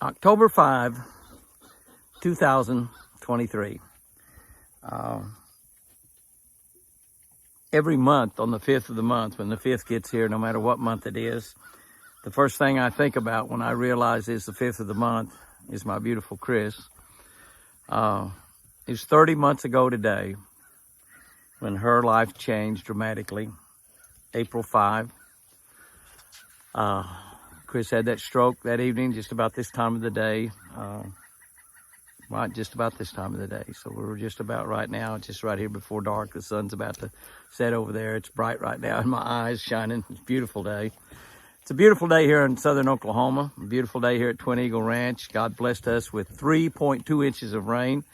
October 5, 2023. Every month on the 5th of the month, when the 5th gets here, no matter what month it is, the first thing I think about when I realize it's the 5th of the month is my beautiful Chris. It was 30 months ago today when her life changed dramatically. April 5. Chris had that stroke that evening, just about this time of the day. Right, just about this time of the day. So we're just about right now, just right here before dark. The sun's about to set over there. It's bright right now in my eyes, shining. It's a beautiful day. It's a beautiful day here in southern Oklahoma. A beautiful day here at Twin Eagle Ranch. God blessed us with 3.2 inches of rain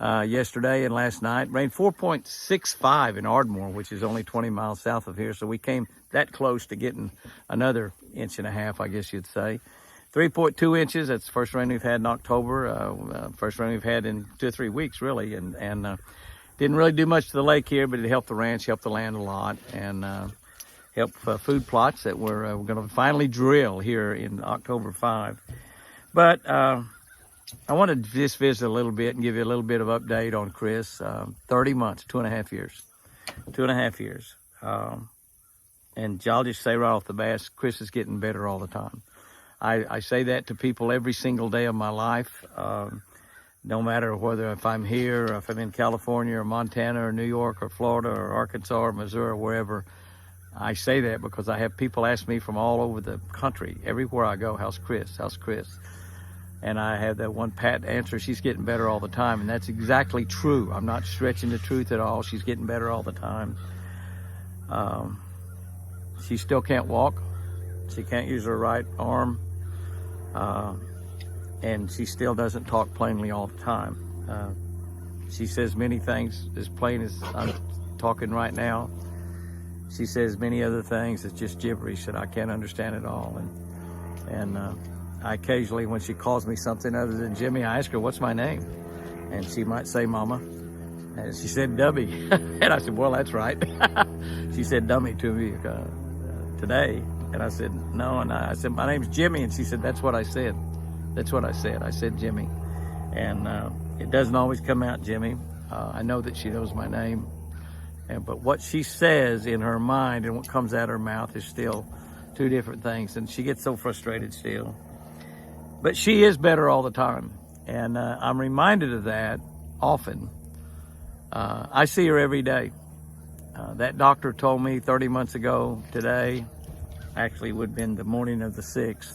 yesterday and last night. Rained 4.65 in Ardmore, which is only 20 miles south of here. So we came that close to getting another inch and a half, I guess you'd say. 3.2 inches, that's the first rain we've had in October, first rain we've had in 2 or 3 weeks, really, and didn't really do much to the lake here, but it helped the ranch, helped the land a lot, and helped food plots that we're going to finally drill here in October 5. But I want to just visit a little bit and give you a little bit of update on Chris. 30 months, 2.5 years. 2.5 years. And I'll just say right off the bat, Chris is getting better all the time. I say that to people every single day of my life, no matter whether if I'm here or if I'm in California or Montana or New York or Florida or Arkansas or Missouri or wherever. I say that because I have people ask me from all over the country, everywhere I go, how's Chris? How's Chris? And I have that one pat answer, she's getting better all the time. And that's exactly true. I'm not stretching the truth at all. She's getting better all the time. She still can't walk. She can't use her right arm. And she still doesn't talk plainly all the time. She says many things as plain as I'm talking right now. She says many other things that's just gibberish that I can't understand at all. And I occasionally, when she calls me something other than Jimmy, I ask her, what's my name? And she might say Mama. And she said Dubby. And I said, well, that's right. She said Dummy to me today. And I said, no, and I said, my name's Jimmy. And she said, that's what I said. That's what I said. I said Jimmy. And it doesn't always come out Jimmy. I know that she knows my name. But what she says in her mind and what comes out of her mouth is still two different things. And she gets so frustrated still. But she is better all the time. And I'm reminded of that often. I see her every day. That doctor told me 30 months ago today, actually would have been the morning of the 6th,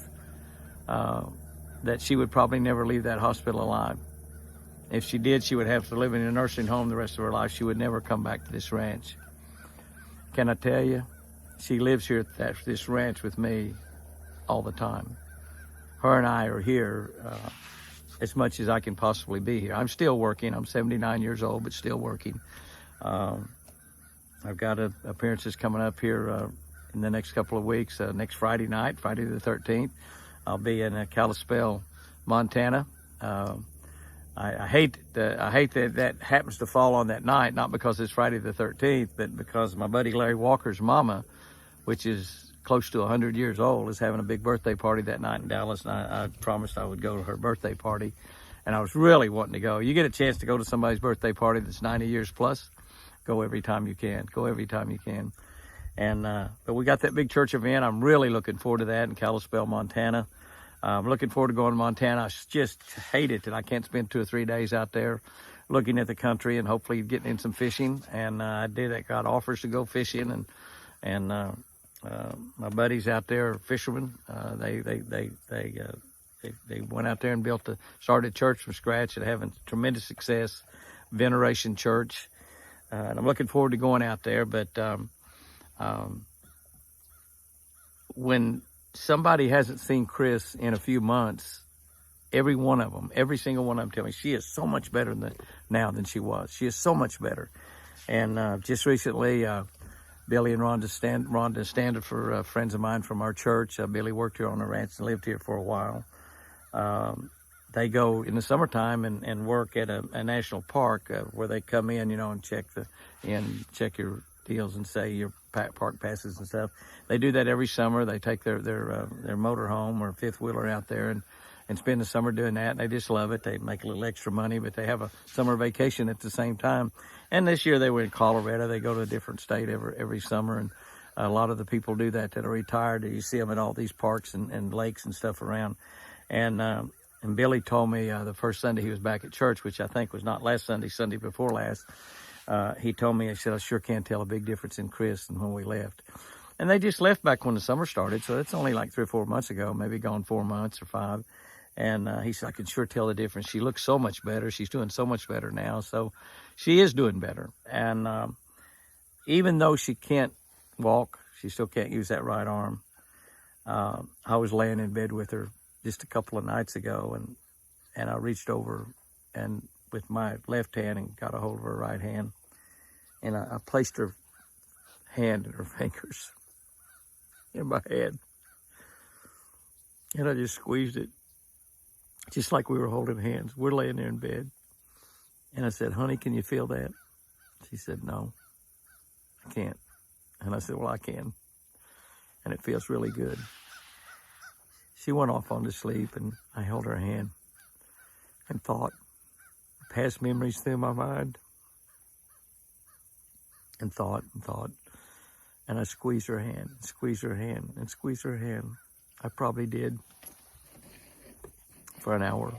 that she would probably never leave that hospital alive. If she did, she would have to live in a nursing home the rest of her life. She would never come back to this ranch. Can I tell you, she lives here at this ranch with me all the time. Her and I are here as much as I can possibly be here. I'm still working. I'm 79 years old, but still working. I've got appearances coming up here in the next couple of weeks. Next Friday night, Friday the 13th, I'll be in Kalispell, Montana. I hate that happens to fall on that night, not because it's Friday the 13th, but because my buddy Larry Walker's mama, which is close to 100 years old, is having a big birthday party that night in Dallas, and I promised I would go to her birthday party, and I was really wanting to go. You get a chance to go to somebody's birthday party that's 90 years plus, go every time you can. Go every time you can. And but we got that big church event. I'm really looking forward to that in Kalispell, Montana. I'm looking forward to going to Montana. I just hate it that I can't spend 2 or 3 days out there looking at the country and hopefully getting in some fishing. And I did. I got offers to go fishing, and my buddies out there are fishermen. They went out there and started a church from scratch and having tremendous success. Veneration Church. And I'm looking forward to going out there. But when somebody hasn't seen Chris in a few months, every single one of them tell me she is so much better now than she was. She is so much better. And just recently, Billy and Rhonda Standard for friends of mine from our church. Billy worked here on the ranch and lived here for a while. They go in the summertime and work at a national park where they come in, and check your deals and say your park passes and stuff. They do that every summer. They take their motor home or fifth wheeler out there and spend the summer doing that. And they just love it. They make a little extra money, but they have a summer vacation at the same time. And this year they were in Colorado. They go to a different state every summer. And a lot of the people do that are retired. You see them at all these parks and lakes and stuff around. And Billy told me the first Sunday he was back at church, which I think was not last Sunday, Sunday before last. He told me, he said, I sure can't tell a big difference in Chris than when we left. And they just left back when the summer started, so it's only like 3 or 4 months ago, maybe gone 4 months or 5. And he said, I can sure tell the difference. She looks so much better. She's doing so much better now. So she is doing better. And even though she can't walk, she still can't use that right arm. I was laying in bed with her just a couple of nights ago, and I reached over and with my left hand and got a hold of her right hand. And I placed her hand and her fingers in my head. And I just squeezed it, just like we were holding hands. We're laying there in bed. And I said, honey, can you feel that? She said, no, I can't. And I said, well, I can. And it feels really good. She went off on to sleep, and I held her hand and thought past memories through my mind. And thought. And I squeezed her hand, squeezed her hand, and squeezed her hand. I probably did for an hour.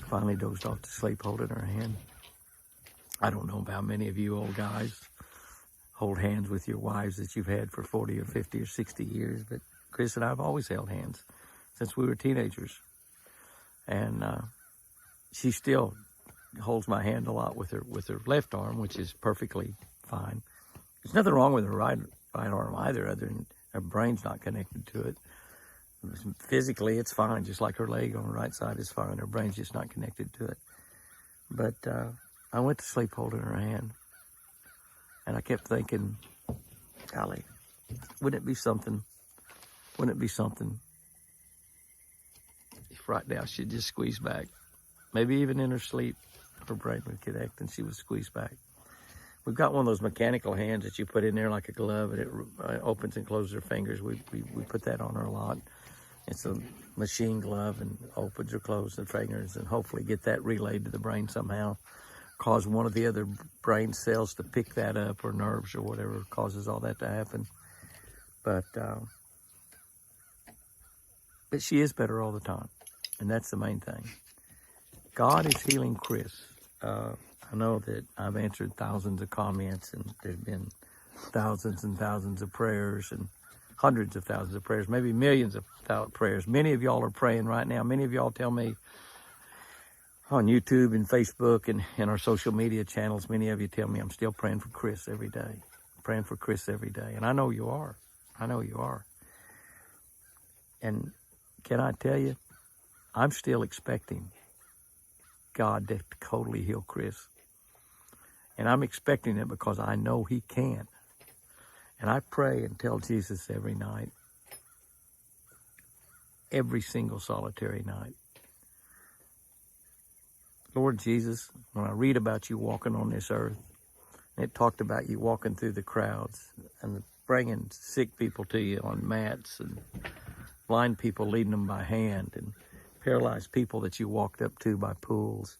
Finally dozed off to sleep holding her hand. I don't know how many of you old guys hold hands with your wives that you've had for 40 or 50 or 60 years, but Chris and I have always held hands since we were teenagers. And she still holds my hand a lot with her left arm, which is perfectly fine. There's nothing wrong with her right arm either, other than her brain's not connected to it. Physically, it's fine, just like her leg on the right side is fine. Her brain's just not connected to it. But I went to sleep holding her hand, and I kept thinking, golly, wouldn't it be something? Wouldn't it be something if right now she'd just squeeze back? Maybe even in her sleep, her brain would connect and she would squeeze back. We've got one of those mechanical hands that you put in there like a glove, and it opens and closes her fingers. We put that on her a lot. It's a machine glove and opens or closes the fingers, and hopefully get that relayed to the brain somehow. Cause one of the other brain cells to pick that up, or nerves or whatever causes all that to happen. But she is better all the time, and that's the main thing. God is healing Chris. I know that I've answered thousands of comments, and there's been thousands and thousands of prayers, and hundreds of thousands of prayers, maybe millions of prayers. Many of y'all are praying right now. Many of y'all tell me on YouTube and Facebook and our social media channels, many of you tell me I'm still praying for Chris every day. Praying for Chris every day. And I know you are. I know you are. And can I tell you, I'm still expecting God to totally heal Chris. And I'm expecting it because I know he can. And I pray and tell Jesus every night, every single solitary night, Lord Jesus, when I read about you walking on this earth, and it talked about you walking through the crowds and bringing sick people to you on mats, and blind people leading them by hand, and paralyzed people that you walked up to by pools,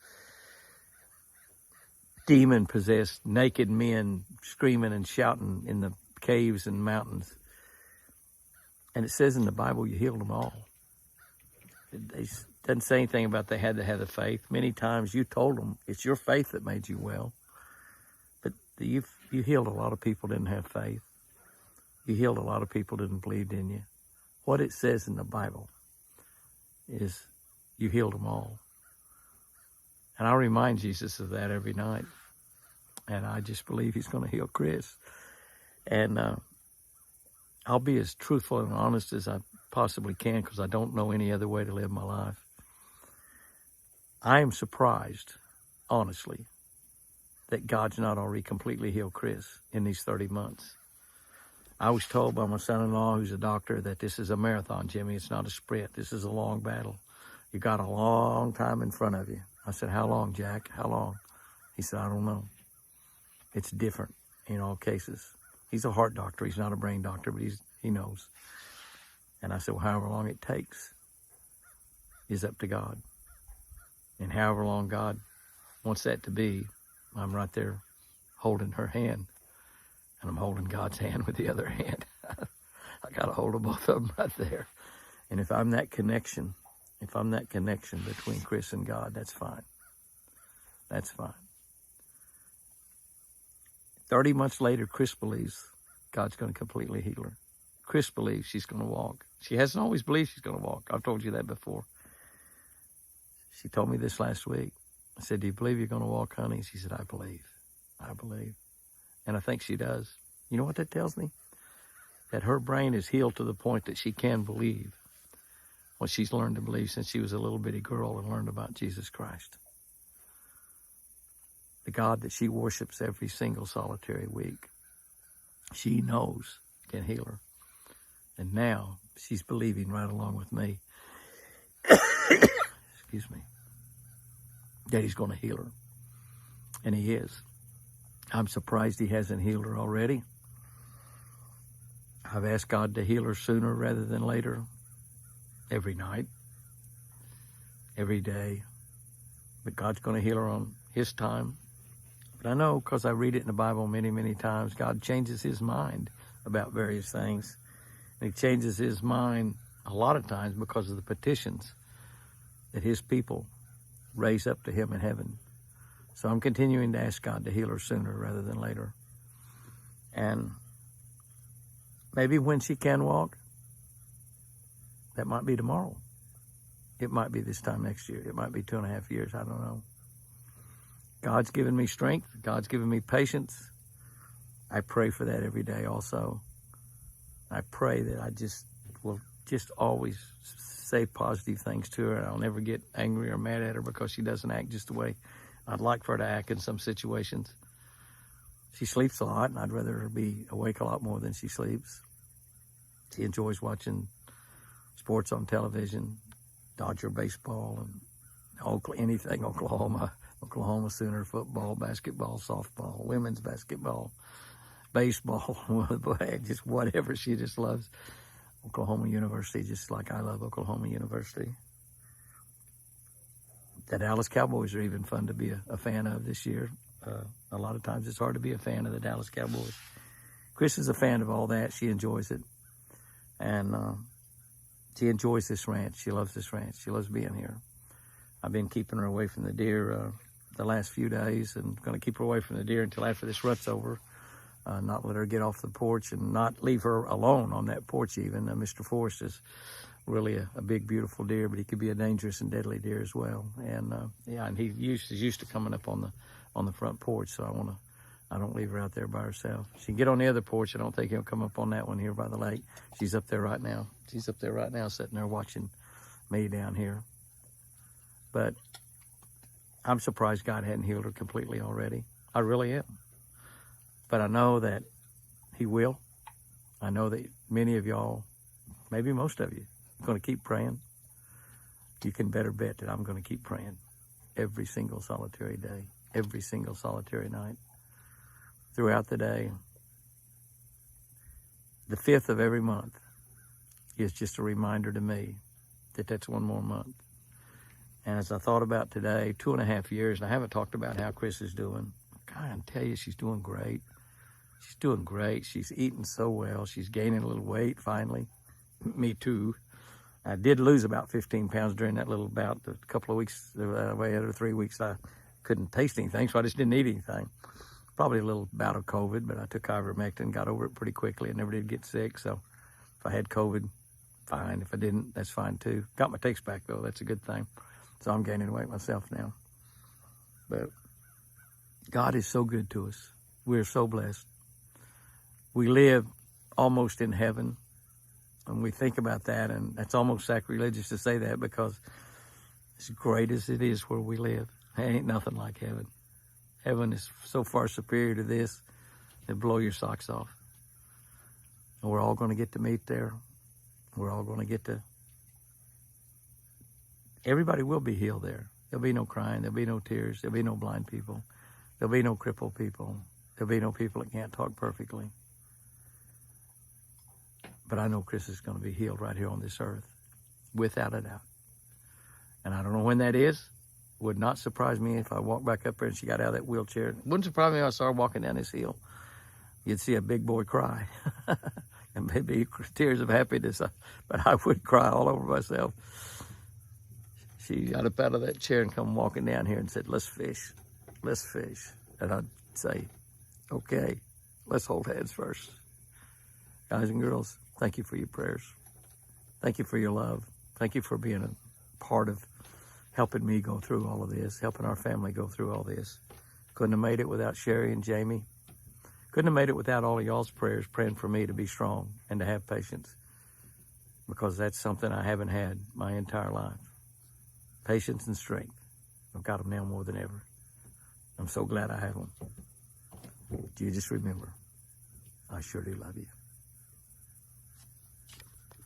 demon-possessed, naked men screaming and shouting in the caves and mountains. And it says in the Bible you healed them all. It doesn't say anything about they had to have the faith. Many times you told them it's your faith that made you well. But you healed a lot of people who didn't have faith. You healed a lot of people who didn't believe in you. What it says in the Bible is you healed them all. And I remind Jesus of that every night. And I just believe he's going to heal Chris. And I'll be as truthful and honest as I possibly can, because I don't know any other way to live my life. I am surprised, honestly, that God's not already completely healed Chris in these 30 months. I was told by my son-in-law, who's a doctor, that this is a marathon, Jimmy. It's not a sprint. This is a long battle. You got a long time in front of you. I said, how long, Jack? How long? He said, I don't know. It's different in all cases. He's a heart doctor. He's not a brain doctor, but he knows. And I said, well, however long it takes. is up to God. And however long God wants that to be, I'm right there holding her hand. And I'm holding God's hand with the other hand. I got a hold of both of them right there. And if I'm that connection between Chris and God, that's fine. That's fine. 30 months later, Chris believes God's going to completely heal her. Chris believes she's going to walk. She hasn't always believed she's going to walk. I've told you that before. She told me this last week. I said, do you believe you're going to walk, honey? She said, I believe. I believe. And I think she does. You know what that tells me? That her brain is healed to the point that she can believe what she's learned to believe since she was a little bitty girl and learned about Jesus Christ. The God that she worships every single solitary week, she knows can heal her. And now she's believing right along with me, excuse me, that he's going to heal her. And he is. I'm surprised he hasn't healed her already. I've asked God to heal her sooner rather than later, every night, every day. But God's going to heal her on his time. But I know, because I read it in the Bible many, many times, God changes his mind about various things. And he changes his mind a lot of times because of the petitions that his people raise up to him in heaven. So I'm continuing to ask God to heal her sooner rather than later. And maybe when she can walk, that might be tomorrow. It might be this time next year. It might be 2.5 years. I don't know. God's given me strength. God's given me patience. I pray for that every day also. I pray that I will always say positive things to her. I'll never get angry or mad at her because she doesn't act just the way I'd like for her to act in some situations. She sleeps a lot, and I'd rather her be awake a lot more than she sleeps. She enjoys watching sports on television, Dodger baseball, and anything Oklahoma Sooner football, basketball, softball, women's basketball, baseball, just whatever. She just loves Oklahoma University, just like I love Oklahoma University. The Dallas Cowboys are even fun to be a fan of this year. A lot of times it's hard to be a fan of the Dallas Cowboys. Chris is a fan of all that. She enjoys it. And she enjoys this ranch. She loves this ranch. She loves being here. I've been keeping her away from the deer the last few days, and going to keep her away from the deer until after this rut's over. Not let her get off the porch and not leave her alone on that porch even. Mr. Forrest is really a big, beautiful deer, but he could be a dangerous and deadly deer as well. And and he is used to coming up on the front porch, so I don't leave her out there by herself. She can get on the other porch. I don't think he'll come up on that one here by the lake. She's up there right now. She's up there right now, sitting there watching me down here. But I'm surprised God hadn't healed her completely already. I really am. But I know that he will. I know that many of y'all, maybe most of you, are going to keep praying. You can better bet that I'm going to keep praying every single solitary day, every single solitary night, throughout the day. The 5th of every month is just a reminder to me that that's one more month. And as I thought about today, 2.5 years, and I haven't talked about how Chris is doing. God, I can tell you she's doing great. She's doing great. She's eating so well. She's gaining a little weight finally. Me too. I did lose about 15 pounds during that little bout. A couple of weeks, or 3 weeks, I couldn't taste anything, so I just didn't eat anything. Probably a little bout of COVID, but I took ivermectin, got over it pretty quickly, and never did get sick. So if I had COVID, fine. If I didn't, that's fine too. Got my taste back though. That's a good thing. So I'm gaining weight myself now. But God is so good to us. We're so blessed. We live almost in heaven. And we think about that, and that's almost sacrilegious to say that, because as great as it is where we live, there ain't nothing like heaven. Heaven is so far superior to this, it'll blow your socks off. And we're all going to get to meet there. We're all going to get to... Everybody will be healed there. There'll be no crying. There'll be no tears. There'll be no blind people. There'll be no crippled people. There'll be no people that can't talk perfectly. But I know Chris is going to be healed right here on this earth, without a doubt. And I don't know when that is. Would not surprise me if I walked back up there and she got out of that wheelchair. Wouldn't surprise me if I saw her walking down this hill. You'd see a big boy cry. And maybe tears of happiness, but I would cry all over myself. She got up out of that chair and come walking down here and said, let's fish, let's fish. And I'd say, okay, let's hold hands first. Guys and girls, thank you for your prayers. Thank you for your love. Thank you for being a part of helping me go through all of this, helping our family go through all this. Couldn't have made it without Sherry and Jamie. Couldn't have made it without all of y'all's prayers, praying for me to be strong and to have patience, because that's something I haven't had my entire life. Patience and strength. I've got them now more than ever. I'm so glad I have them. You just remember, I sure do love you.